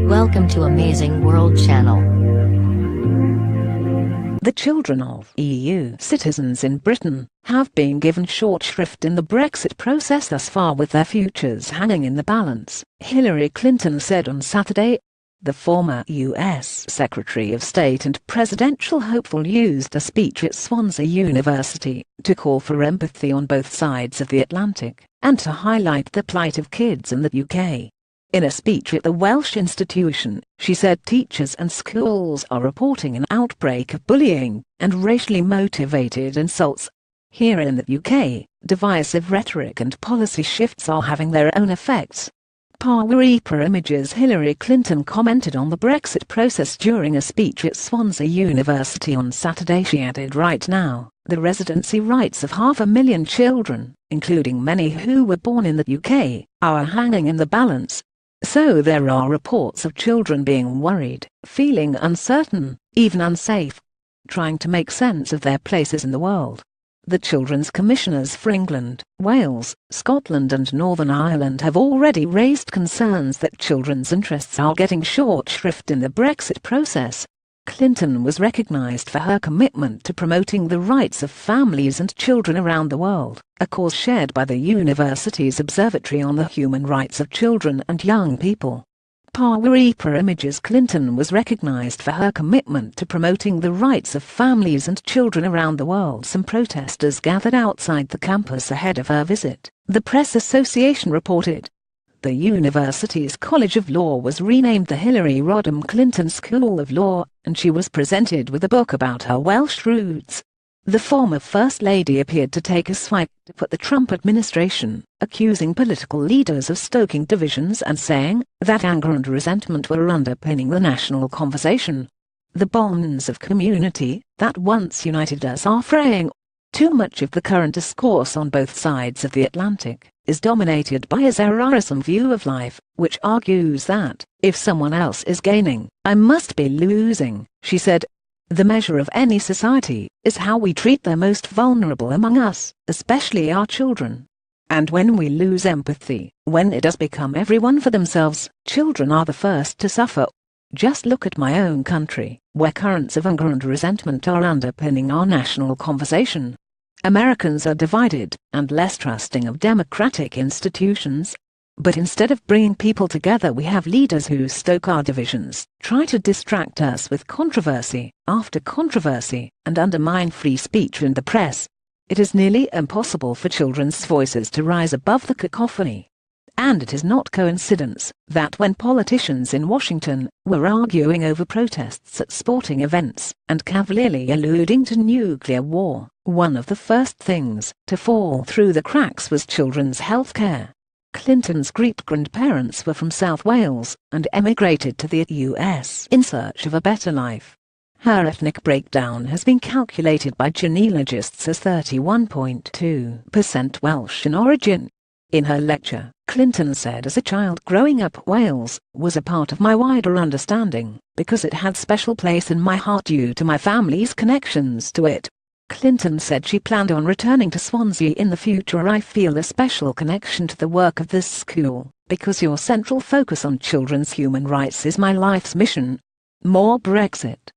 Welcome to Amazing World Channel. The children of EU citizens in Britain have been given short shrift in the Brexit process thus far, with their futures hanging in the balance, Hillary Clinton said on Saturday. The former US Secretary of State and presidential hopeful used a speech at Swansea University to call for empathy on both sides of the Atlantic and to highlight the plight of kids in the UK. In a speech at the Welsh institution, she said teachers and schools are reporting an outbreak of bullying and racially motivated insults. Here in the UK, divisive rhetoric and policy shifts are having their own effects. Power images. Hillary Clinton commented on the Brexit process during a speech at Swansea University on Saturday. She added, "Right now, the residency rights of 500,000 children, including many who were born in the UK, are hanging in the balance. So there are reports of children being worried, feeling uncertain, even unsafe, trying to make sense of their places in the world." The Children's Commissioners for England, Wales, Scotland and Northern Ireland have already raised concerns that children's interests are getting short shrift in the Brexit process. Clinton was recognised for her commitment to promoting the rights of families and children around the world, a cause shared by the university's Observatory on the Human Rights of Children and Young People. Power images. Clinton was recognised for her commitment to promoting the rights of families and children around the world. Some protesters gathered outside the campus ahead of her visit, the Press Association reported. The university's College of Law was renamed the Hillary Rodham Clinton School of Law, and she was presented with a book about her Welsh roots. The former First Lady appeared to take a swipe at the Trump administration, accusing political leaders of stoking divisions and saying that anger and resentment were underpinning the national conversation. The bonds of community that once united us are fraying. Too much of the current discourse on both sides of the Atlantic is dominated by a zero-sum view of life, which argues that, if someone else is gaining, I must be losing, she said. The measure of any society is how we treat the most vulnerable among us, especially our children. And when we lose empathy, when it does become everyone for themselves, children are the first to suffer. Just look at my own country, where currents of anger and resentment are underpinning our national conversation. Americans are divided and less trusting of democratic institutions. But instead of bringing people together, we have leaders who stoke our divisions, try to distract us with controversy after controversy, and undermine free speech and the press. It is nearly impossible for children's voices to rise above the cacophony. And it is not coincidence that when politicians in Washington were arguing over protests at sporting events and cavalierly alluding to nuclear war, one of the first things to fall through the cracks was children's health care. Clinton's great-grandparents were from South Wales and emigrated to the US in search of a better life. Her ethnic breakdown has been calculated by genealogists as 31.2% Welsh in origin. In her lecture, Clinton said, "As a child growing up, Wales was a part of my wider understanding, because it had special place in my heart due to my family's connections to it." Clinton said she planned on returning to Swansea in the future. "I feel a special connection to the work of this school, because your central focus on children's human rights is my life's mission." More Brexit.